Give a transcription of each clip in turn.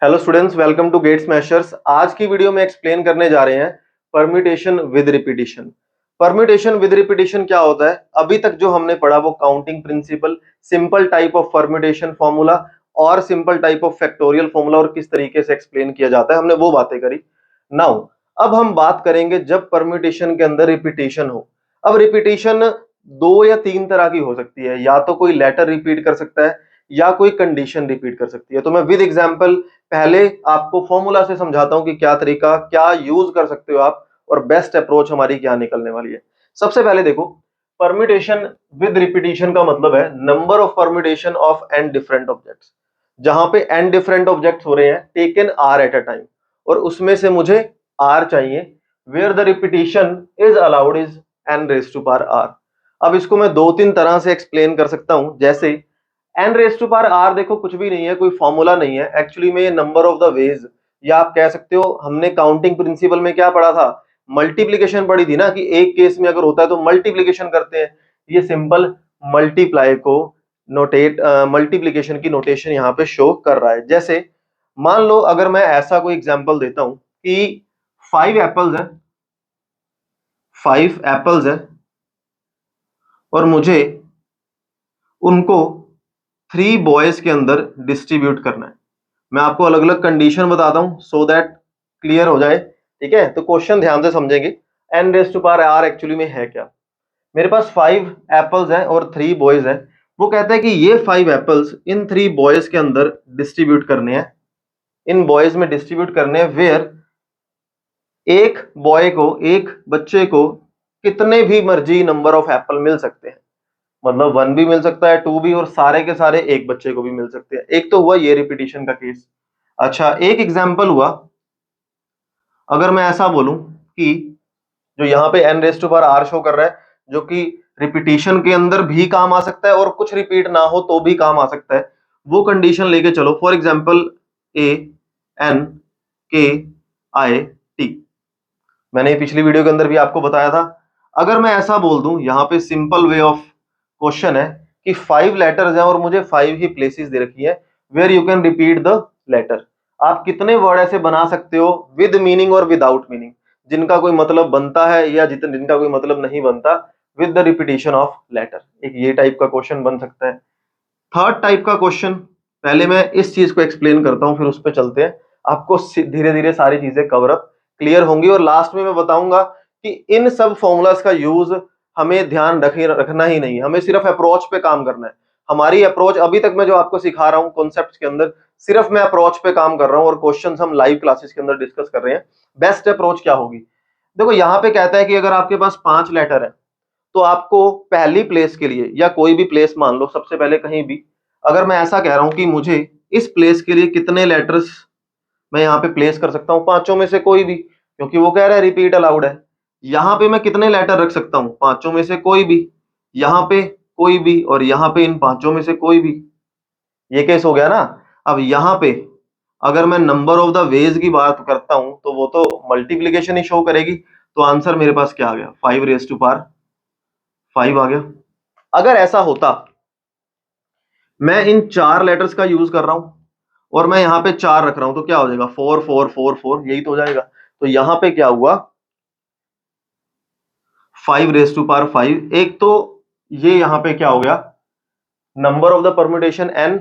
Hello students, welcome to GATE Smashers. आज की video में एक्सप्लेन करने जा रहे हैं permutation with repetition. Permutation with repetition क्या होता है? अभी तक जो हमने पढ़ा वो counting principle, simple type of permutation formula और simple type of factorial formula और किस तरीके से एक्सप्लेन किया जाता है, हमने वो बातें करी। नाउ अब हम बात करेंगे जब परम्यूटेशन के अंदर रिपीटिशन हो। अब रिपीटिशन दो या तीन तरह की हो सकती है, या तो कोई लेटर रिपीट कर सकता है या कोई कंडीशन रिपीट कर सकती है। तो मैं विद एग्जांपल पहले आपको फॉर्मूला से समझाता हूं कि क्या तरीका, क्या यूज कर सकते हो आप और बेस्ट अप्रोच हमारी क्या निकलने वाली है। सबसे पहले देखो, परम्यूटेशन विद रिपीटिशन का मतलब है number of permutation of n different objects. जहां पे एन डिफरेंट ऑब्जेक्ट्स हो रहे हैं taken r at a time, और उसमें से मुझे आर चाहिए, where the repetition is allowed is n raise to power r. अब इसको मैं दो तीन तरह से एक्सप्लेन कर सकता हूं। जैसे n raise to power r देखो कुछ भी नहीं है, कोई फॉर्मूला नहीं है, एक्चुअली में ये नंबर ऑफ द वेज, या आप कह सकते हो हमने काउंटिंग प्रिंसिपल में क्या पढ़ा था, मल्टीप्लीकेशन पढ़ी थी ना, कि एक केस में अगर होता है तो मल्टीप्लीकेशन करते हैं। ये सिंपल मल्टीप्लाई को नोटेट, मल्टीप्लीकेशन की नोटेशन यहाँ पे शो कर रहा है। जैसे मान लो अगर मैं ऐसा कोई एग्जांपल देता हूं कि 5 एप्पल्स हैं, 5 एप्पल्स हैं और मुझे उनको 3 बॉयज के अंदर डिस्ट्रीब्यूट करना है। मैं आपको अलग अलग कंडीशन बताता हूं सो दैट क्लियर हो जाए। ठीक है, तो क्वेश्चन ध्यान से समझेंगे। N raise to power r actually में है क्या? मेरे पास 5 एप्पल्स हैं और 3 बॉयज हैं। वो कहता है कि ये 5 एप्पल्स इन 3 बॉयज के अंदर डिस्ट्रीब्यूट करने हैं, इन बॉयज में डिस्ट्रीब्यूट करने हैं, वेयर एक बॉय को, एक बच्चे को कितने भी मर्जी नंबर ऑफ एप्पल मिल सकते हैं। मतलब 1 भी मिल सकता है, 2 भी, और सारे के सारे एक बच्चे को भी मिल सकते हैं। एक तो हुआ ये रिपीटिशन का केस। अच्छा, एक एग्जांपल हुआ, अगर मैं ऐसा बोलूं कि जो यहाँ पे n raise to power r show कर रहा है, जो कि रिपीटिशन के अंदर भी काम आ सकता है और कुछ रिपीट ना हो तो भी काम आ सकता है, वो कंडीशन लेके चलो। फॉर एग्जांपल ए एन के आई टी, मैंने पिछली वीडियो के अंदर भी आपको बताया था। अगर मैं ऐसा बोल दूं, यहाँ पे सिंपल वे ऑफ क्वेश्चन है कि 5 लेटर्स हैं और मुझे 5 ही प्लेसेस दे रखी है where you can repeat the letter. आप कितने वर्ड ऐसे बना सकते हो विद मीनिंग और विदाउट मीनिंग, जिनका कोई मतलब बनता है या जिनका कोई मतलब नहीं बनता, with the repetition of letter. एक ये टाइप का क्वेश्चन बन सकता है। थर्ड टाइप का क्वेश्चन, पहले मैं इस चीज को एक्सप्लेन करता हूं फिर उस पर चलते हैं। आपको धीरे धीरे सारी चीजें कवर अप क्लियर होंगी, और लास्ट में मैं बताऊंगा कि इन सब फॉर्मूलाज का यूज हमें ध्यान रखना ही नहीं है, हमें सिर्फ अप्रोच पे काम करना है। हमारी अप्रोच अभी तक मैं जो आपको सिखा रहा हूँ कॉन्सेप्ट के अंदर, सिर्फ मैं अप्रोच पे काम कर रहा हूँ और क्वेश्चन हम लाइव क्लासेस के अंदर डिस्कस कर रहे हैं। बेस्ट अप्रोच क्या होगी? देखो यहाँ पे कहता है कि अगर आपके पास 5 लेटर है तो आपको पहली प्लेस के लिए, या कोई भी प्लेस मान लो, सबसे पहले कहीं भी, अगर मैं ऐसा कह रहा हूं कि मुझे इस प्लेस के लिए कितने लेटर्स मैं यहाँ पे प्लेस कर सकता हूँ, पांचों में से कोई भी, क्योंकि वो कह रहा है रिपीट अलाउड है। यहाँ पे मैं कितने लेटर रख सकता हूँ? पांचों में से कोई भी, यहाँ पे कोई भी, और यहाँ पे इन पांचों में से कोई भी। ये केस हो गया ना। अब यहाँ पे अगर मैं नंबर ऑफ द वेज की बात करता हूं तो वो तो मल्टीप्लीकेशन ही शो करेगी। तो आंसर मेरे पास क्या आ गया? 5 रेज टू पावर 5 आ गया। अगर ऐसा होता, मैं इन 4 लेटर्स का यूज कर रहा हूं और मैं यहाँ पे 4 रख रहा हूं, तो क्या हो जाएगा? 4 4 4 4, यही तो हो जाएगा। तो यहाँ पे क्या हुआ? 5 रेज टू पावर 5। एक तो ये यहाँ पे क्या हो गया, number of the permutation n,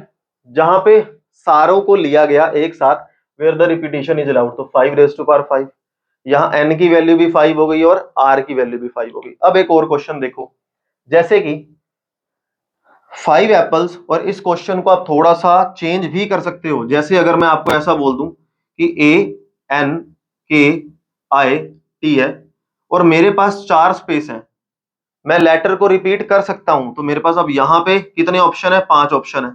जहां पे सारों को लिया गया एक साथ, where the repetition is allowed. तो 5 रेज टू पावर 5, यहाँ n की वैल्यू भी 5 हो गई और r की वैल्यू भी 5 हो गई। अब एक और क्वेश्चन देखो, जैसे कि 5 एप्पल्स, और इस क्वेश्चन को आप थोड़ा सा चेंज भी कर सकते हो। जैसे अगर मैं आपको ऐसा बोल दूं कि ए एन के आई टी है और मेरे पास 4 स्पेस हैं, मैं लेटर को रिपीट कर सकता हूं, तो मेरे पास अब यहाँ पे कितने ऑप्शन है? 5 ऑप्शन है।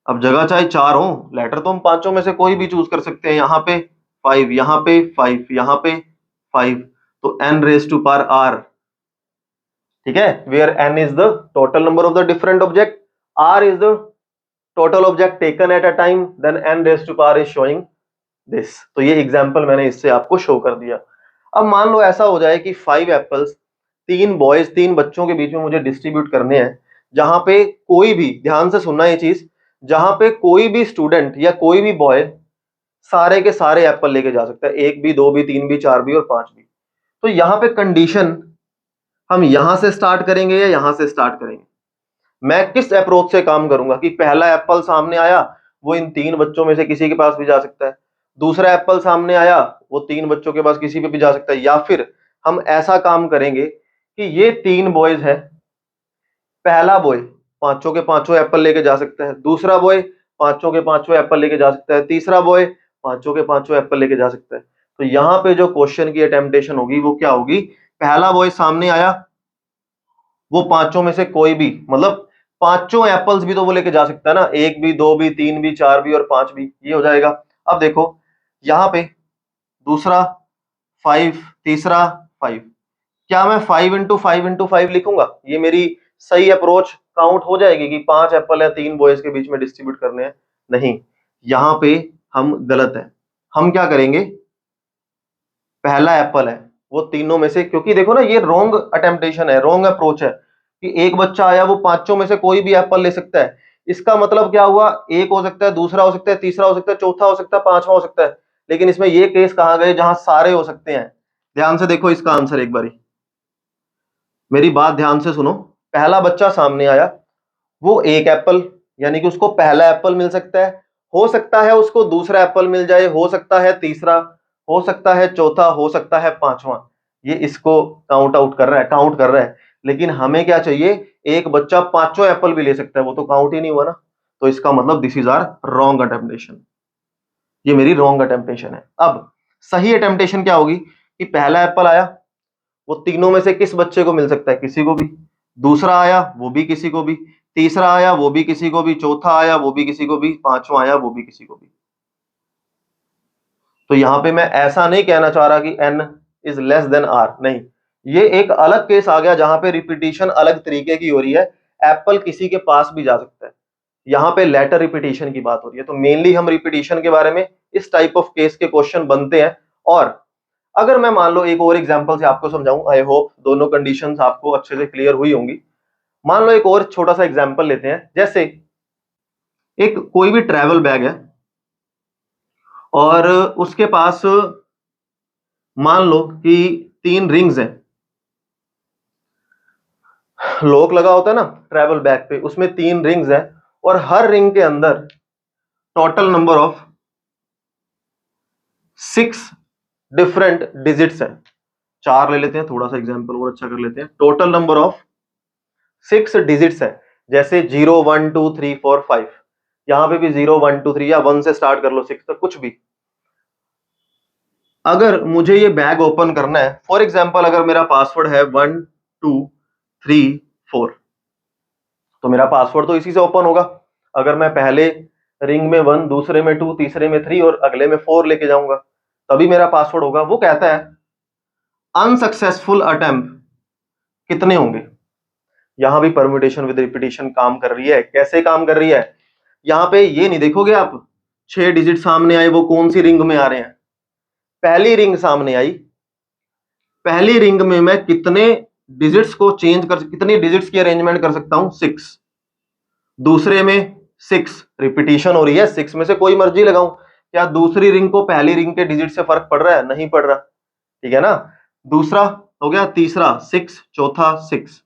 अब जगह चाहे 4 हो, लेटर तो हम पांचों में से कोई भी चूज कर सकते हैं। यहाँ पे 5, यहाँ पे 5, यहाँ पे 5, तो n raise to power r। ठीक है, where n is the total number of the different object, r is the total object taken at a time, then n raise to power is showing this. तो ये example मैंने इससे आपको show कर दिया। अब मान लो ऐसा हो जाए कि 5 एप्पल्स 3 बॉयज, 3 बच्चों के बीच में मुझे डिस्ट्रीब्यूट करने हैं, जहां पे कोई भी, ध्यान से सुनना ये चीज, जहां पे कोई भी स्टूडेंट या कोई भी बॉय सारे के सारे एप्पल लेके जा सकता है, 1 भी, 2 भी, 3 भी, 4 भी और 5 भी। तो यहां पे कंडीशन हम यहां से स्टार्ट करेंगे या यहां से स्टार्ट करेंगे? मैं किस अप्रोच से काम करूंगा कि पहला एप्पल सामने आया, वो इन 3 बच्चों में से किसी के पास भी जा सकता है, दूसरा एप्पल सामने आया, वो 3 बच्चों के पास किसी पे भी जा सकता है, या फिर हम ऐसा काम करेंगे कि ये 3 बॉयज है, पहला बॉय पांचों के पांचों एप्पल लेके जा सकता है, दूसरा बॉय पांचों के पांचों एप्पल लेके जा सकता है, तीसरा बॉय पांचों के पांचों एप्पल लेके जा सकता है। तो यहां पे जो क्वेश्चन की अटेम्प्टेशन होगी वो क्या होगी? पहला बॉय सामने आया, वो पांचों में से कोई भी, मतलब पांचों एप्पल्स भी तो वो लेके जा सकता है ना, 1 भी, 2 भी, 3 भी, 4 भी और 5 भी, ये हो जाएगा। अब देखो यहां पे दूसरा 5, तीसरा 5, क्या मैं 5 × 5 × 5 लिखूंगा? ये मेरी सही अप्रोच काउंट हो जाएगी कि 5 एप्पल या 3 बॉयज के बीच में डिस्ट्रीब्यूट करने हैं? नहीं, यहां पे हम गलत है। हम क्या करेंगे, पहला एप्पल है, वो तीनों में से, क्योंकि देखो ना ये रॉन्ग अटेम्प्टेशन है, रॉन्ग अप्रोच है कि एक बच्चा आया वो पांचों में से कोई भी एप्पल ले सकता है। इसका मतलब क्या हुआ, एक हो सकता है, दूसरा हो सकता है, तीसरा हो सकता है, चौथा हो सकता है, पांचवा हो सकता है, लेकिन इसमें ये केस कहां गए जहां सारे हो सकते हैं? ध्यान से देखो इसका आंसर एक बारी, मेरी बात ध्यान से सुनो। पहला बच्चा सामने आया, वो एक एप्पल, यानी कि उसको पहला एप्पल मिल सकता है, हो सकता है उसको दूसरा एप्पल मिल जाए, हो सकता है तीसरा, हो सकता है चौथा, हो सकता है पांचवा, ये इसको काउंट कर रहा है। लेकिन हमें क्या चाहिए, एक बच्चा पांचों एप्पल भी ले सकता है, वो तो काउंट ही नहीं हुआ ना। तो इसका मतलब दिस इज आर रॉन्ग अटेम्प्टेशन, ये मेरी रॉन्ग अटेम्प्टेशन है। अब सही अटेम्प्टेशन क्या होगी कि पहला एप्पल आया, वो तीनों में से किस बच्चे को मिल सकता है? किसी को भी। दूसरा आया, वो भी किसी को भी। तीसरा आया, वो भी किसी को भी। चौथा आया, वो भी किसी को भी। पांचवा आया, वो भी किसी को भी। तो यहां पे मैं ऐसा नहीं कहना चाह रहा कि n is less than r, नहीं, ये एक अलग केस आ गया जहां पे रिपीटिशन अलग तरीके की हो रही है, एप्पल किसी के पास भी जा सकता है। यहाँ पे लेटर रिपीटिशन की बात हो रही है, तो मेनली हम रिपीटिशन के बारे में, इस टाइप ऑफ केस के क्वेश्चन बनते हैं। और अगर मैं मान लो एक और एग्जांपल से आपको समझाऊं, आई होप दोनों कंडीशंस आपको अच्छे से क्लियर हुई होंगी। मान लो एक और छोटा सा एग्जांपल लेते हैं, जैसे एक कोई भी ट्रैवल बैग है और उसके पास मान लो कि 3 रिंग्स हैं, लॉक लगा होता है ना ट्रैवल बैग पे, उसमें 3 रिंग्स है और हर रिंग के अंदर total number of 6 different digits है। 4 ले लेते हैं, थोड़ा सा एग्जांपल और अच्छा कर लेते हैं। टोटल नंबर ऑफ 6 डिजिट्स है, जैसे 0 1 2 3 4 5, यहां पे भी 0 1 2 3 या 1 से स्टार्ट कर लो 6 तक, कुछ भी। अगर मुझे ये बैग ओपन करना है, फॉर एग्जांपल अगर मेरा पासवर्ड है 1 2 3 4, तो मेरा पासवर्ड तो इसी से ओपन होगा। अगर मैं पहले रिंग में 1, दूसरे में 2, तीसरे में 3 और अगले में 4 लेके जाऊंगा, तभी मेरा पासवर्ड होगा। वो कहता है अनसक्सेसफुल अटेम्प्ट कितने होंगे? यहां भी परम्यूटेशन विद रिपीटिशन काम कर रही है। कैसे काम कर रही है? यहां पे ये नहीं देखोगे आप 6 डिजिट सामने आए, वो कौन सी रिंग में आ रहे हैं। पहली रिंग सामने आई, पहली रिंग में मैं कितने डिजिट्स को चेंज कर, कितनी डिजिट्स की अरेंजमेंट कर सकता हूं? 6। दूसरे में 6, रिपीटिशन हो रही है, 6 में से कोई मर्जी लगाऊं। क्या दूसरी रिंग को पहली रिंग के डिजिट से फर्क पड़ रहा है? नहीं पड़ रहा, ठीक है ना। दूसरा हो गया, तीसरा 6, चौथा 6,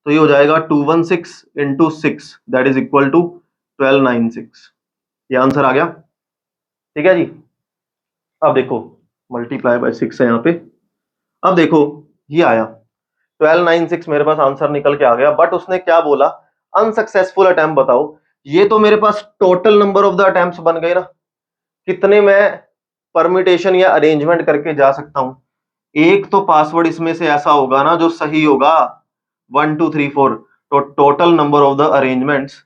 तो ये हो जाएगा 216 into 6, that is equal to 1296। ये आंसर आ गया, ठीक है जी। अब देखो मल्टीप्लाई बाय 6 है यहाँ पे। अब देखो ये आया 1296, मेरे पास आंसर निकल के आ गया, बट उसने क्या बोला? अनसक्सेसफुल अटेम्प्ट बताओ। ये तो मेरे पास total number of the attempts बन गए ना, कितने मैं परम्यूटेशन या अरेंजमेंट करके जा सकता हूं। एक तो पासवर्ड इसमें से ऐसा होगा ना जो सही होगा, 1 2 3 4, तो total number of the arrangements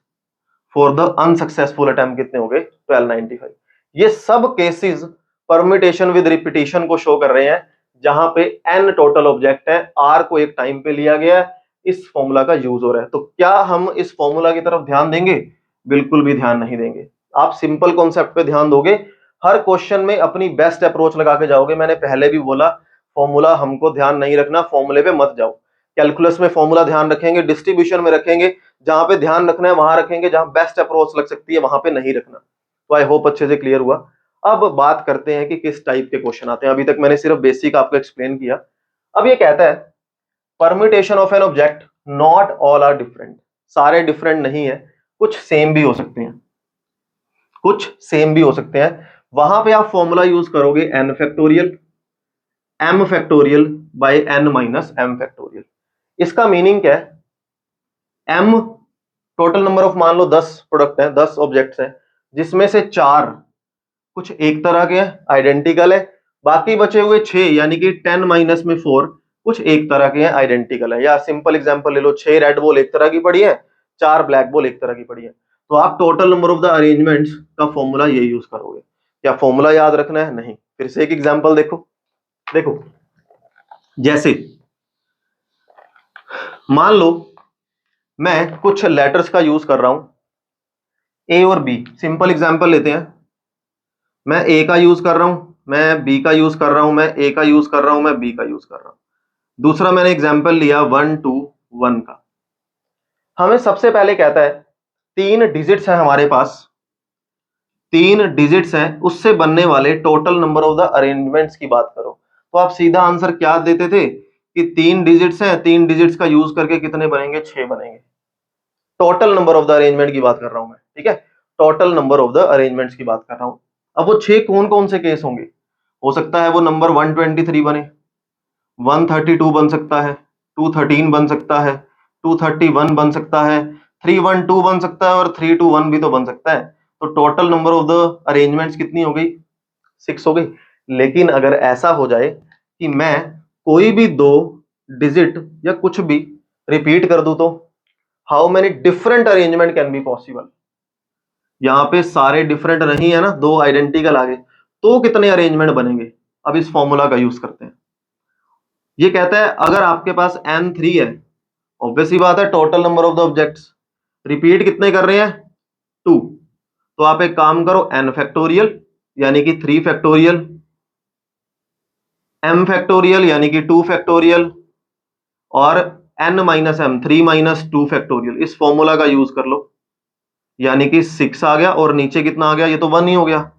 for the unsuccessful attempt कितने हो गए? 1295। ये सब केसेस परम्यूटेशन विद रिपीटिशन को शो कर रहे हैं, जहां पे n टोटल ऑब्जेक्ट है, r को एक टाइम पे लिया गया है, इस फॉर्मूला का यूज हो रहा है। तो क्या हम इस फॉर्मूला की तरफ ध्यान देंगे? बिल्कुल भी ध्यान नहीं देंगे। आप सिंपल कॉन्सेप्ट पे ध्यान दोगे, हर क्वेश्चन में अपनी बेस्ट अप्रोच लगा के जाओगे। मैंने पहले भी बोला, फॉर्मूला हमको ध्यान नहीं रखना, फॉर्मूले पे मत जाओ। कैलकुलस में फॉर्मूला ध्यान रखेंगे, डिस्ट्रीब्यूशन में रखेंगे, जहां पे ध्यान रखना है वहां रखेंगे, जहां बेस्ट अप्रोच लग सकती है वहां पे नहीं रखना। तो आई होप अच्छे से क्लियर हुआ। अब बात करते हैं कि किस टाइप के क्वेश्चन आते हैं। अभी तक मैंने सिर्फ बेसिक आपको एक्सप्लेन किया। अब ये कहता है permutation of n object not all are different, सारे डिफरेंट नहीं है, कुछ सेम भी हो सकते हैं, कुछ सेम भी हो सकते हैं। वहां पे आप फॉर्मूला यूज करोगे n factorial, m factorial by n minus m factorial. इसका मीनिंग क्या है? m टोटल नंबर ऑफ, मान लो 10 प्रोडक्ट है, 10 ऑब्जेक्ट्स हैं, जिसमें से 4 कुछ एक तरह के हैं, आइडेंटिकल है, बाकी बचे हुए 6 यानी कि 10 माइनस में 4 कुछ एक तरह के हैं, आइडेंटिकल है। या सिंपल एग्जांपल ले लो, 6 रेड बॉल एक तरह की पड़ी है, 4 ब्लैक बॉल एक तरह की पड़ी है, तो आप total number of the arrangements का फॉर्मूला ये यूज करोगे। क्या फॉर्मूला याद रखना है? नहीं। फिर से एक एग्जांपल देखो, देखो जैसे मान लो मैं कुछ लेटर्स का यूज कर रहा हूं, ए और बी। सिंपल एग्जांपल लेते हैं, मैं ए का यूज कर रहा हूं, मैं बी का यूज कर रहा हूं, मैं ए का यूज कर रहा हूं, मैं बी का यूज कर रहा हूं। दूसरा मैंने एग्जांपल लिया 1 2 1 का। हमें सबसे पहले कहता है 3 डिजिट्स हैं हमारे पास, 3 डिजिट्स हैं, उससे बनने वाले total number of the arrangements की बात करो। तो आप सीधा आंसर क्या देते थे कि 3 डिजिट्स हैं, 3 डिजिट्स का यूज करके कितने बनेंगे? 6 बनेंगे। Total number of the arrangement की बात कर रहा हूं मैं, ठीक है, total number of the arrangements की बात कर रहा हूं। अब वो 6 कौन कौन से केस होंगे? हो सकता है वो नंबर 123 बने, 132 बन सकता है, 213 बन सकता है, 231 बन सकता है, 312 बन सकता है, और 321 भी तो बन सकता है। तो total number of the arrangements कितनी हो गई? 6 हो गई। लेकिन अगर ऐसा हो जाए कि मैं कोई भी 2 डिजिट या कुछ भी रिपीट कर दूं, तो how many different arrangement can be possible? यहां पे सारे डिफरेंट नहीं है ना, 2 आइडेंटिकल आ गए, तो कितने अरेंजमेंट बनेंगे? अब इस फॉर्मूला का यूज करते हैं। ये कहता है अगर आपके पास n3 है, ऑब्वियस सी बात है total number of the objects, repeat कितने कर रहे हैं? 2। तो आप एक काम करो, n फैक्टोरियल यानी कि 3 फैक्टोरियल, m फैक्टोरियल यानी कि 2 फैक्टोरियल, और n minus m 3 minus 2 factorial. इस फॉर्मूला का यूज कर लो, यानी कि 6 आ गया, और नीचे कितना आ गया? ये तो 1 ही हो गया,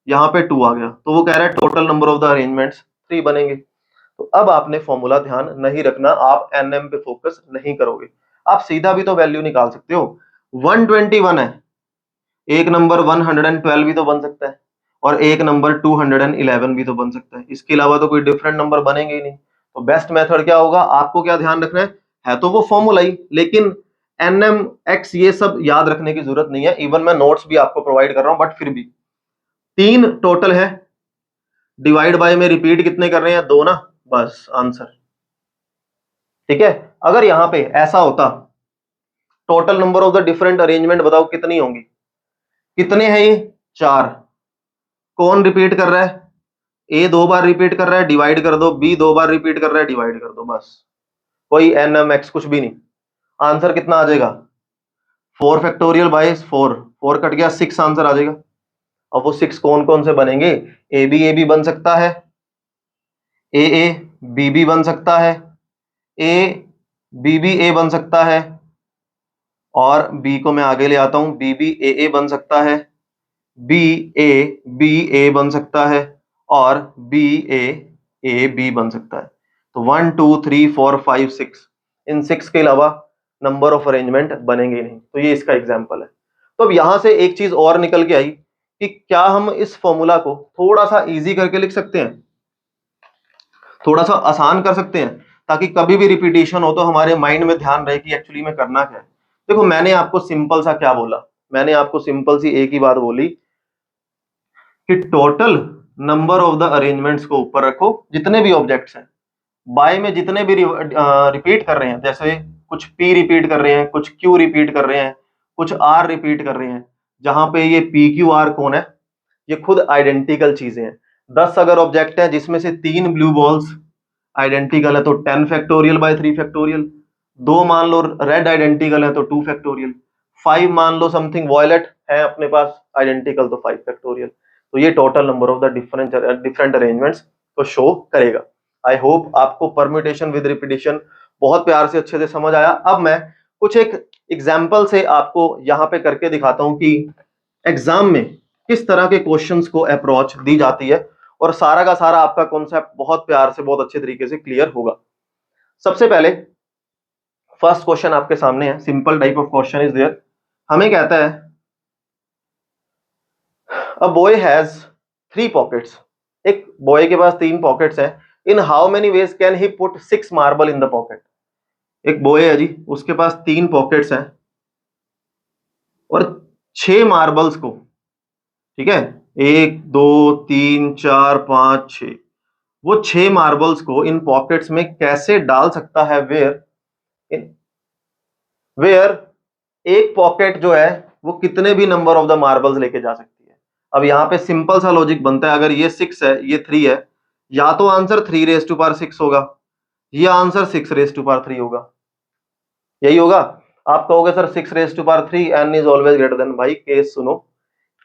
यहां पे 2 आ गया, तो वो कह रहा है total number of the arrangements 3 बनेंगे। तो अब आपने फॉर्मूला ध्यान नहीं रखना, आप एनएम पे फोकस नहीं करोगे, आप सीधा भी तो वैल्यू निकाल सकते हो। 121 है, एक नंबर 112 भी तो बन सकता है, और एक नंबर 211 भी तो बन सकता है। इसके अलावा तो कोई डिफरेंट नंबर बनेंगे ही नहीं। तो बेस्ट मेथड क्या होगा? आपको क्या ध्यान रखना है तो वो फॉर्मूला ही, लेकिन एनएम एक्स ये सब याद रखने की जरूरत नहीं है। इवन मैं नोट्स भी आपको प्रोवाइड कर रहा हूं, बट फिर भी 3 टोटल है, डिवाइड बाय में रिपीट कितने कर रहे हैं? 2 ना, बस आंसर। ठीक है, अगर यहां पे ऐसा होता total number of the different arrangement बताओ कितनी होंगी? कितने हैं ये? 4। कौन रिपीट कर रहा है? ए 2 बार रिपीट कर रहा है, डिवाइड कर दो, बी 2 बार रिपीट कर रहा है, डिवाइड कर दो, बस। कोई एन एम एक्स कुछ भी नहीं। आंसर कितना आ जाएगा? 4 फैक्टोरियल बाय 4, 4 कट गया, 6 आंसर आ जाएगा। अब वो 6 कौन कौन से बनेंगे? ए बी बन सकता है, ए बी बन सकता है, ए बी ए बन सकता है, और बी को मैं आगे ले आता हूं, बी ए बन सकता है, बी ए बन सकता है, और बी ए बी बन सकता है। तो 1 2 3 4 5 6, इन 6 के अलावा नंबर ऑफ अरेंजमेंट बनेंगे नहीं। तो ये इसका एग्जाम्पल है। तो अब यहां से एक चीज और निकल के आई कि क्या हम इस फॉर्मूला को थोड़ा सा इजी करके लिख सकते हैं, थोड़ा सा आसान कर सकते हैं, ताकि कभी भी रिपीटिशन हो तो हमारे माइंड में ध्यान रहे कि एक्चुअली में करना क्या है। देखो मैंने आपको सिंपल सा क्या बोला, मैंने आपको सिंपल सी एक ही बात बोली कि total number of the arrangements को ऊपर रखो, जितने भी ऑब्जेक्ट्स हैं, बाय में जितने भी रिपीट कर रहे हैं, जैसे कुछ पी रिपीट कर रहे हैं, कुछ क्यू रिपीट कर रहे हैं, कुछ आर रिपीट कर रहे हैं, जहां पे ये पी क्यू आर कौन है? ये खुद आइडेंटिकल चीजें हैं। 10 अगर ऑब्जेक्ट है जिसमें से 3 ब्लू बॉल्स आइडेंटिकल है, तो 10 फैक्टोरियल बाय 3 फैक्टोरियल। 2 मान लो रेड आइडेंटिकल है, तो 2 फैक्टोरियल। 5 मान लो समथिंग वॉयलेट है अपने पास आइडेंटिकल, तो 5 फैक्टोरियल। तो ये total number of the different arrangements को शो करेगा। आई होप आपको परम्यूटेशन विद रिपीटिशन बहुत प्यार से अच्छे से समझ आया। अब मैं कुछ एक एग्जाम्पल से आपको यहां पे करके दिखाता हूं कि एग्जाम में किस तरह के क्वेश्चंस को अप्रोच दी जाती है, और सारा का सारा आपका कॉन्सेप्ट बहुत प्यार से बहुत अच्छे तरीके से क्लियर होगा। सबसे पहले फर्स्ट क्वेश्चन आपके सामने है, simple type of question is there. हमें कहता है अ बॉय हैज 3 पॉकेट्स, एक बॉय के पास 3 पॉकेट्स हैं। In how many ways can he put 6 marble in the pocket. एक बॉय है जी, उसके पास 3 पॉकेट्स हैं और 6 मार्बल्स को, ठीक है, 1 2 3 4 5 6, वो 6 मार्बल्स को इन पॉकेट्स में कैसे डाल सकता है, वेयर एक पॉकेट जो है वो कितने भी नंबर ऑफ द मार्बल्स लेके जा सकती है। अब यहां पे सिंपल सा लॉजिक बनता है, अगर ये 6 है ये 3 है, या तो आंसर 3 रेज टू पावर 6 होगा, या आंसर 6 रेज टू पावर 3 होगा, यही होगा। आप कहोगे sir 6 raise to power 3 n is always greater than. भाई केस सुनो,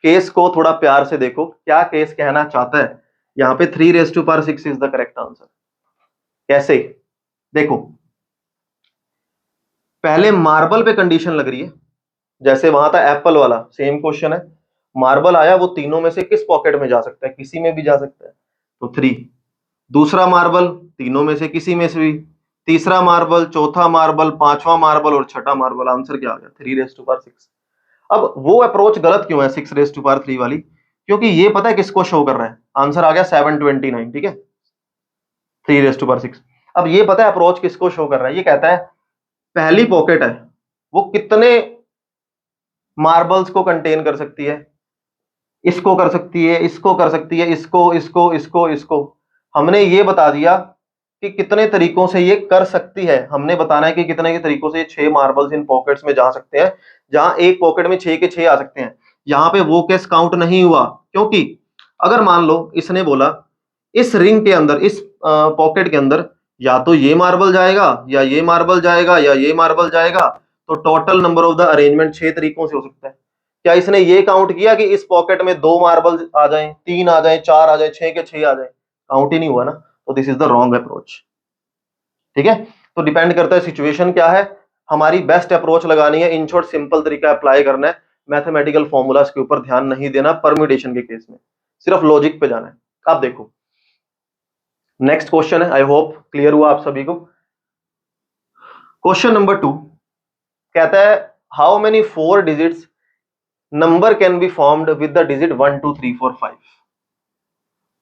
केस को थोड़ा प्यार से देखो, क्या केस कहना चाहता है। यहां पे 3 raise to power 6 is the correct answer. कैसे, देखो पहले मार्बल पे कंडीशन लग रही है, जैसे वहां था एप्पल वाला, सेम क्वेश्चन है। मार्बल आया, वो तीनों में से किस पॉकेट में जा सकता है, किसी में भी जा सकता है, तो 3। दूसरा मार्बल तीनों में से किसी में से भी, तीसरा मार्बल, चौथा मार्बल, पांचवा मार्बल और छठा मार्बल। आंसर क्या आ गया, 3 रेज टू पावर 6। अब वो अप्रोच गलत क्यों है 6 रेज टू पावर 3 वाली, क्योंकि ये पता है किसको शो कर रहा है, आंसर आ गया 729, ठीक है, 3 रेज टू पावर 6। अब ये पता है अप्रोच किसको शो कर रहा है, ये कहता है पहली पॉकेट है वो कितने मार्बल्स को कंटेन कर सकती है, इसको कर सकती है, इसको कर सकती है, इसको इसको इसको इसको। हमने ये बता दिया कि कितने तरीकों से ये कर सकती है, हमने बताना है कि कितने के तरीकों से ये 6 मार्बल्स इन पॉकेट्स में जा सकते हैं, जहां एक पॉकेट में 6 के 6 आ सकते हैं। यहां पे वो केस काउंट नहीं हुआ, क्योंकि अगर मान लो इसने बोला इस रिंग के अंदर, इस पॉकेट के अंदर या तो ये मार्बल जाएगा, या ये मार्बल जाएगा, या ये मार्बल जाएगा, तो total number of the arrangement 6 तरीकों से हो सकता है। क्या इसने ये काउंट किया कि इस पॉकेट में 2 मार्बल आ जाएं, 3 आ जाएं, 4 आ जाएं, 6 के 6 आ जाएं? काउंट ही नहीं हुआ ना, तो this is the wrong approach. ठीक है, तो डिपेंड करता है सिचुएशन क्या है, हमारी बेस्ट अप्रोच लगानी है, इन शॉर्ट सिंपल तरीका अप्लाई करना है, मैथमेटिकल फॉर्मूलाज के ऊपर ध्यान नहीं देना परम्यूटेशन के केस में, सिर्फ लॉजिक पे जाना है। अब देखो नेक्स्ट क्वेश्चन है, आई होप क्लियर हुआ आप सभी को। क्वेश्चन नंबर 2 कहता है how many 4 digits number can be formed with the digit 1 2 3 4 5।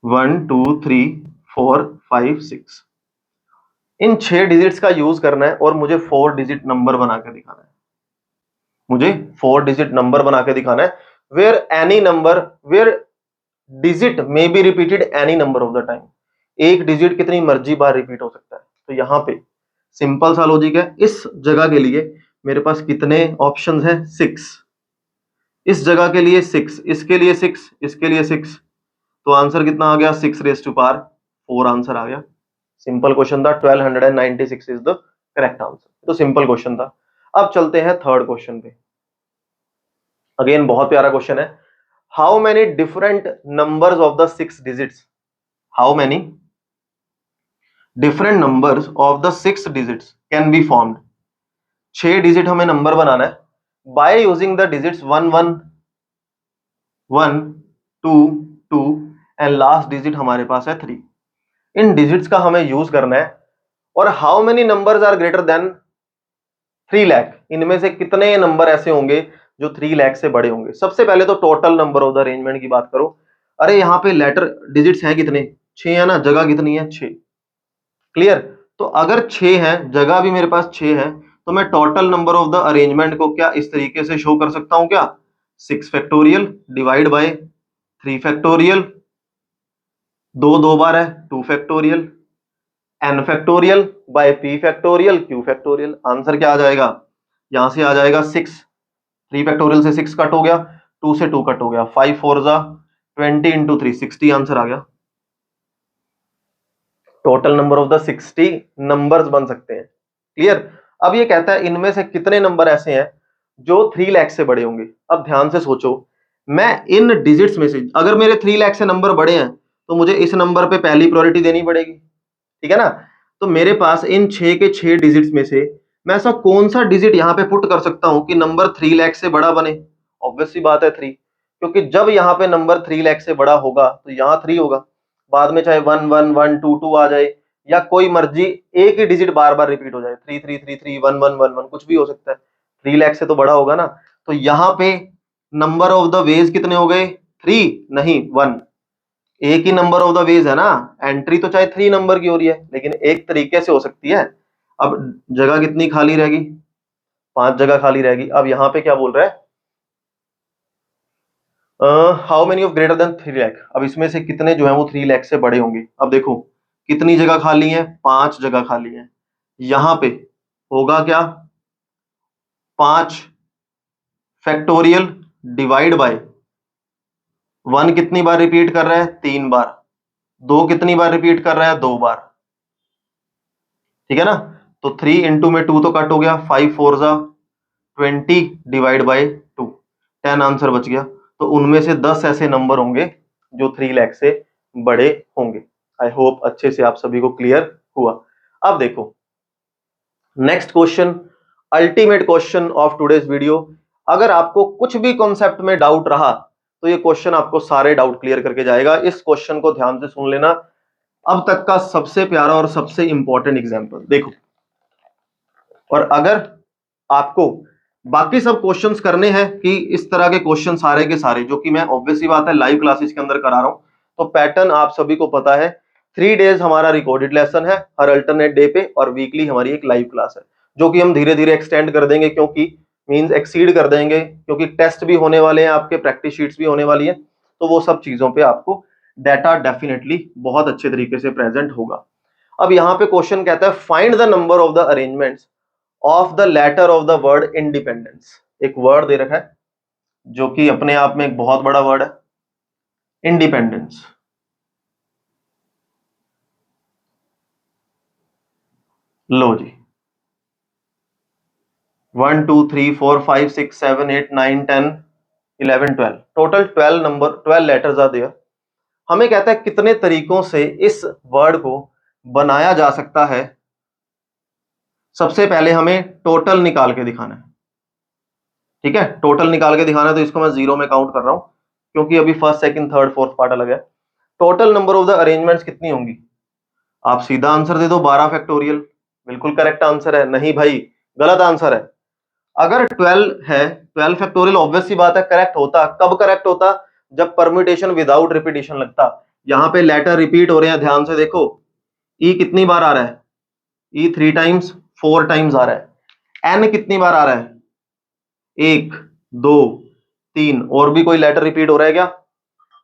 1 2 3 4 5 6, in 6 digits का यूज करना है और मुझे 4 डिजिट नंबर बना के दिखाना है, मुझे 4 डिजिट नंबर बना के दिखाना है, where any number, where digit may be repeated any number of the time. एक डिजिट कितनी मर्जी बार रिपीट हो सकता है। तो यहां पे सिंपल सा लॉजिक है, इस जगह के लिए मेरे पास कितने ऑप्शंस हैं, 6, इस जगह के लिए 6, इसके लिए 6, इसके लिए 6, तो आंसर कितना आ गया, 6 रेज टू पावर 4 आंसर आ गया। सिंपल क्वेश्चन था, 1296 इज द करेक्ट आंसर। तो सिंपल क्वेश्चन था। अब चलते हैं थर्ड क्वेश्चन पे, अगेन बहुत प्यारा क्वेश्चन है। How many different numbers of the 6 digits, how many different numbers of the 6 digits can be formed. 6 digit हमें नंबर बनाना है by using the digits 1 1 1 2 2 and last digit हमारे पास है 3। इन डिजिट्स का हमें यूज करना है, और how many numbers are greater than 3 lakh, इनमें से कितने नंबर ऐसे होंगे जो 3 लाख से बड़े होंगे। सबसे पहले तो total number of the arrangement की बात करो। अरे यहाँ पे लेटर डिजिट्स हैं कितने, 6 है ना, जगह कितनी है, 6। क्लियर, तो अगर 6 है, जगह भी मेरे पास 6 है, तो मैं total number of the arrangement को क्या इस तरीके से शो कर सकता हूं, क्या 6 फैक्टोरियल डिवाइड बाय 3 फैक्टोरियल, 2 बार है 2 factorial, n factorial by p factorial q factorial. Answer क्या आ जाएगा, यहां से आ जाएगा 6, 3 फैक्टोरियल से 6 कट हो गया, 2 से 2 कट हो गया, 5 4 जा 20 इंटू 3 60 आंसर आ गया। Total number of the 60 numbers बन सकते हैं। क्लियर, अब ये कहता है इनमें से कितने नंबर ऐसे हैं जो 3 लाख से बड़े होंगे। अब ध्यान से सोचो, मैं इन डिजिट्स में से, अगर मेरे 3 लाख से नंबर बड़े हैं तो मुझे इस नंबर पे पहली प्रायोरिटी देनी पड़ेगी, ठीक है ना। तो मेरे पास इन 6 के 6 डिजिट्स में से मैं ऐसा कौन सा डिजिट यहां पे पुट कर सकता हूं कि नंबर 3 लाख से बड़ा बने। ऑब्वियस सी बात है 3, क्योंकि जब यहाँ पे नंबर 3 लाख से बड़ा होगा तो यहाँ 3 होगा, बाद में चाहे 1 1 1 2 2 आ जाए, या कोई मर्जी एक ही डिजिट बार बार रिपीट हो जाए, 3 3 3 3 1 1 1 1, कुछ भी हो सकता है, 3 लाख से तो बड़ा होगा ना। तो यहाँ पे नंबर ऑफ द वेज कितने हो गए, 3 नहीं 1, एक ही नंबर ऑफ द वेज है ना, एंट्री तो चाहे 3 नंबर की हो रही है लेकिन एक तरीके से हो सकती है। अब जगह कितनी खाली रहेगी, 5 जगह खाली रहेगी। अब यहाँ पे क्या बोल रहा है, how many of greater than 3 lakh, अब इसमें से कितने जो है वो 3 लाख से बड़े होंगे। अब देखो कितनी जगह खाली है, 5 जगह खाली है। यहां पे होगा क्या, 5 फैक्टोरियल डिवाइड बाय 1 कितनी बार रिपीट कर रहा है, 3 बार, 2 कितनी बार रिपीट कर रहा है, 2 बार, ठीक है ना। तो 3 इंटू में 2 तो कट हो गया, 5 4 जा 20 डिवाइड बाय 2, 10 आंसर बच गया। तो उनमें से 10 ऐसे नंबर होंगे जो 3 लाख से बड़े होंगे। आई होप अच्छे से आप सभी को क्लियर हुआ। अब देखो next question, ultimate question of today's video. अगर आपको कुछ भी कॉन्सेप्ट में डाउट रहा तो ये क्वेश्चन आपको सारे डाउट क्लियर करके जाएगा। इस क्वेश्चन को ध्यान से सुन लेना, अब तक का सबसे प्यारा और सबसे इंपॉर्टेंट एग्जांपल देखो। और अगर आपको बाकी सब क्वेश्चंस करने हैं कि इस तरह के क्वेश्चन सारे के सारे, जो कि मैं ऑब्वियसली बात है लाइव क्लासेस के अंदर करा रहा हूं, तो पैटर्न आप सभी को पता है, 3 डेज हमारा रिकॉर्डेड लेसन है हर अल्टरनेट डे पे, और वीकली हमारी एक लाइव क्लास है जो कि हम धीरे धीरे एक्सटेंड कर देंगे, क्योंकि मींस एक्सीड कर देंगे, क्योंकि टेस्ट भी होने वाले हैं आपके, प्रैक्टिस शीट्स भी होने वाली है, तो वो सब चीजों पे आपको डाटा डेफिनेटली बहुत अच्छे तरीके से प्रेजेंट होगा। अब यहाँ पे क्वेश्चन कहता है find the number of the arrangements of the letter of the word independence. एक वर्ड दे रखा है जो कि अपने आप में एक बहुत बड़ा वर्ड है, independence. Low ji 1 2 3 4 5 6 7 8 9 10 11 12, total 12 number, 12 letters are there. हमें कहता है कितने तरीकों से इस वर्ड को बनाया जा सकता है। सबसे पहले हमें टोटल निकाल के दिखाना है, ठीक है, टोटल निकाल के दिखाना है, तो इसको मैं जीरो में काउंट कर रहा हूं क्योंकि अभी first second third fourth part अलग है। Total number of the arrangements कितनी होंगी, आप सीधा आंसर दे दो 12 फैक्टोरियल, बिल्कुल करेक्ट आंसर है। नहीं भाई गलत आंसर है। अगर 12 है, 12 फैक्टोरियल ऑब्वियस सी बात है करेक्ट होता, कब करेक्ट होता, जब परम्यूटेशन विदाउट रिपीटेशन लगता। यहां पे लेटर रिपीट हो रहे हैं, ध्यान से देखो, ई कितनी बार आ रहा है, ई 3 टाइम्स 4 टाइम्स आ रहा है, एन कितनी बार आ रहा है, 1 2 3, और भी कोई लेटर रिपीट हो रहा है क्या,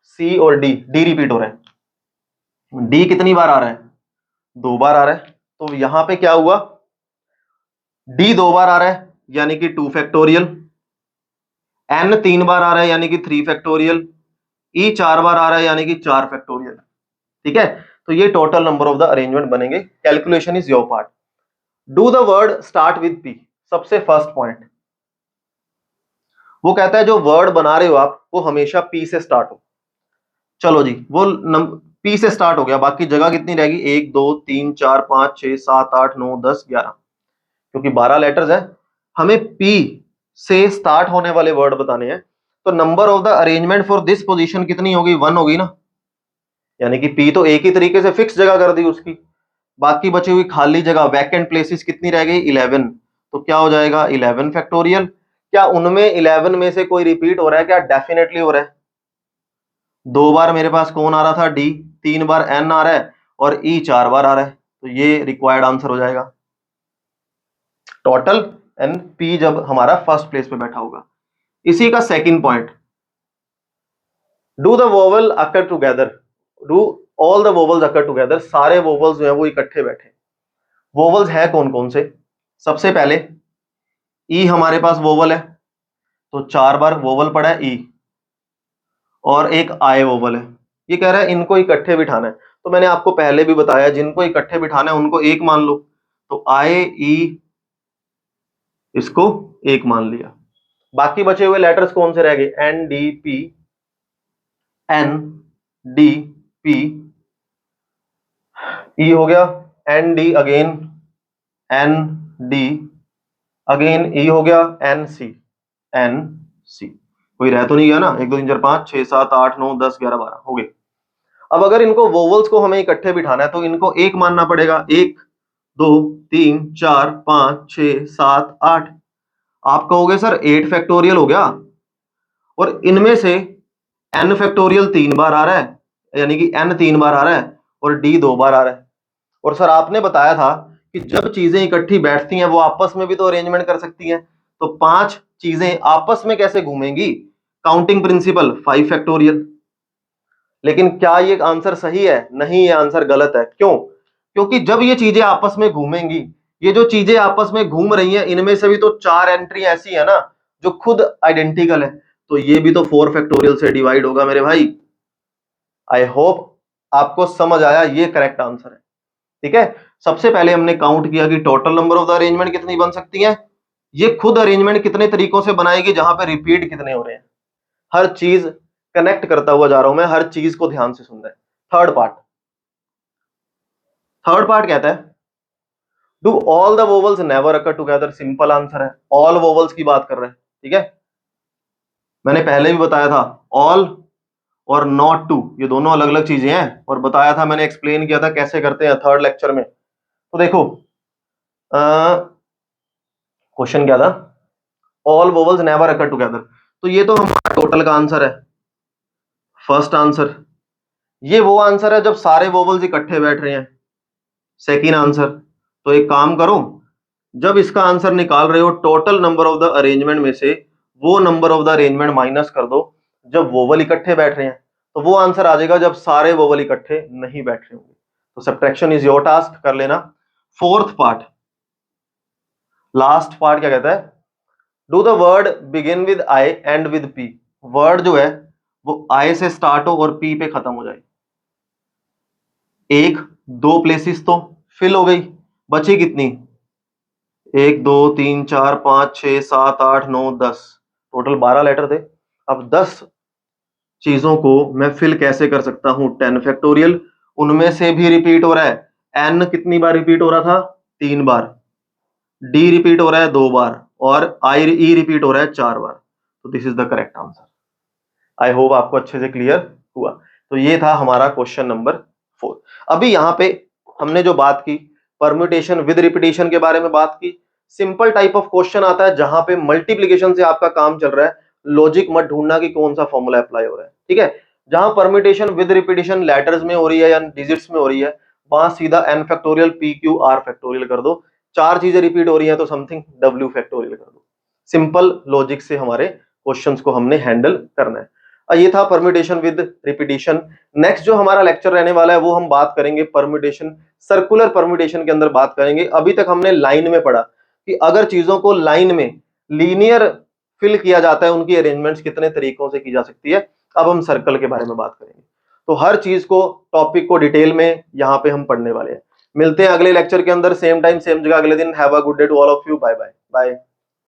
सी और डी, डी रिपीट हो रहा है, डी कितनी बार आ रहा है, 2 बार आ रहा है। तो यहां पे क्या हुआ, डी 2 बार आ रहा है यानी कि 2 फैक्टोरियल, एन 3 बार आ रहा है यानी कि 3 फैक्टोरियल, ई 4 बार आ रहा है यानी कि 4 फैक्टोरियल, ठीक है। तो ये total number of the arrangement बनेंगे। Calculation is your part. Do the word start with P, सबसे फर्स्ट पॉइंट वो कहता है जो वर्ड बना रहे हो आप वो हमेशा पी से स्टार्ट हो। चलो जी वो पी से स्टार्ट हो गया, बाकी जगह कितनी रहेगी, 1 2 3 4 5 6 7 8 9 10 11, क्योंकि 12 लेटर्स है, हमें पी से स्टार्ट होने वाले वर्ड बताने हैं। तो number of the arrangement for this position कितनी होगी, 1 होगी ना, यानी कि पी तो एक ही तरीके से फिक्स जगह कर दी उसकी। बाकी बची हुई खाली जगह वैकेंट प्लेसेस कितनी रह गई, 11, तो क्या हो जाएगा 11 फैक्टोरियल। क्या उनमें 11 में से कोई रिपीट हो रहा है क्या, डेफिनेटली हो रहा है। 2 बार मेरे पास कौन आ रहा था, डी, 3 बार एन आ रहा है, और ई 4 बार आ रहा है, तो ये रिक्वायर्ड आंसर हो जाएगा टोटल एन पी, जब हमारा फर्स्ट प्लेस पे बैठा होगा। इसी का second point, do the vowel occur together, do all the vowels occur together, सारे वोवल्स जो है वो इकट्ठे बैठे। वोवल्स है कौन कौन से, सबसे पहले ई हमारे पास वोवल है, तो 4 बार वोवल पड़ा है ई, और एक आए वोवल है। ये कह रहा है इनको इकट्ठे बिठाना है, तो मैंने आपको पहले भी बताया जिनको इकट्ठे बिठाना है उनको एक मान लो, तो आए ई इसको एक मान लिया। बाकी बचे हुए लेटर्स कौन से रह गए, N D P, N D P, E हो गया, N D again, N D again, E हो गया, एन सी, एन सी। कोई रह तो नहीं गया ना? 1 2 3 4 5 6 7 8 9 10 11 12 हो गए। अब अगर इनको वोवल्स को हमें इकट्ठे बिठाना है तो इनको एक मानना पड़ेगा। 1 2 3 4 5 6 7 8। आप कहोगे सर 8 फैक्टोरियल हो गया, और इनमें से n फैक्टोरियल 3 बार आ रहा है, यानी कि n 3 बार आ रहा है और d 2 बार आ रहा है। और सर आपने बताया था कि जब चीजें इकट्ठी बैठती हैं वो आपस में भी तो अरेंजमेंट कर सकती हैं, तो 5 चीजें आपस में कैसे घूमेंगी? Counting principal 5 factorial. लेकिन क्या ये आंसर सही है? नहीं, ये आंसर गलत है। क्यों? क्योंकि जब ये चीजें आपस में घूमेंगी, ये जो चीजें आपस में घूम रही हैं इनमें से भी तो 4 एंट्री ऐसी है ना जो खुद आइडेंटिकल है, तो ये भी तो 4 फैक्टोरियल से डिवाइड होगा मेरे भाई। आई होप आपको समझ आया, ये करेक्ट आंसर है। ठीक है, सबसे पहले हमने काउंट किया कि total number of the arrangement कितनी बन सकती है, ये खुद अरेंजमेंट कितने तरीकों से बनाएगी जहां पे रिपीट कितने हो रहे हैं। हर चीज कनेक्ट करता हुआ जा रहा हूं मैं, हर चीज को ध्यान से सुन रहे हैं। थर्ड पार्ट कहता है do all the vowels never occur together. Simple answer है, ऑल वोवल्स की बात कर रहे हैं। ठीक है, मैंने पहले भी बताया था ऑल और नॉट टू ये दोनों अलग अलग चीजें हैं, और बताया था, मैंने एक्सप्लेन किया था कैसे करते हैं थर्ड लेक्चर में। तो देखो क्वेश्चन क्या था, ऑल वोवल्स नेवर अकर टुगेदर, तो ये तो हमारा टोटल का आंसर है, फर्स्ट आंसर। ये वो आंसर है जब सारे वोवल्स इकट्ठे बैठ रहे हैं, सेकेंड आंसर। तो एक काम करो, जब इसका आंसर निकाल रहे हो total number of the arrangement में से वो number of the arrangement minus कर दो जब वोवल इकट्ठे बैठ रहे हैं, तो वो आंसर आ जाएगा जब सारे वोवल इकट्ठे नहीं बैठ रहे होंगे। तो सब्ट्रैक्शन इज योर टास्क, कर लेना। फोर्थ पार्ट, लास्ट पार्ट क्या कहता है, do the word begin with I and with P. Word जो है वो आई से स्टार्ट हो और पी पे खत्म हो जाए। एक दो प्लेसेस तो फिल हो गई, बची कितनी? 1 2 3 4 5 6 7 8 9 10, टोटल 12 लेटर थे। अब 10 चीजों को मैं फिल कैसे कर सकता हूं? 10 फैक्टोरियल, उनमें से भी रिपीट हो रहा है। n कितनी बार रिपीट हो रहा था? 3 बार। d रिपीट हो रहा है 2 बार, और e रिपीट हो रहा है 4 बार। तो this is the correct answer. I hope आपको अच्छे से क्लियर हुआ। तो ये था हमारा क्वेश्चन नंबर 4। अभी यहां पे हमने जो बात की परम्यूटेशन विद रिपीटिशन के बारे में बात की। सिंपल टाइप ऑफ क्वेश्चन आता है जहां पे मल्टीप्लिकेशन से आपका काम चल रहा है, लॉजिक मत ढूंढना कि कौन सा फॉर्मूला अप्लाई हो रहा है। ठीक है, जहां परम्यूटेशन विद रिपीटिशन लेटर्स में हो रही है या डिजिट्स में हो रही है, वहां सीधा n factorial p q r factorial कर दो। 4 चीजें रिपीट हो रही हैं तो समथिंग w फैक्टोरियल कर दो। सिंपल लॉजिक से हमारे क्वेश्चंस को हमने हैंडल करना है। ये था परम्यूटेशन विद रिपीटिशन। नेक्स्ट जो हमारा लेक्चर रहने वाला है वो हम बात करेंगे परम्यूटेशन, सर्कुलर परम्यूटेशन के अंदर बात करेंगे। अभी तक हमने लाइन में पढ़ा कि अगर चीजों को लाइन में लीनियर फिल किया जाता है उनकी अरेंजमेंट्स कितने तरीकों से की जा सकती है। अब हम सर्कल के बारे में बात करेंगे। तो हर चीज को, टॉपिक को डिटेल में यहाँ पे हम पढ़ने वाले हैं। मिलते हैं अगले लेक्चर के अंदर, सेम टाइम सेम जगह अगले दिन। Have a good day to all of you. Bye bye bye.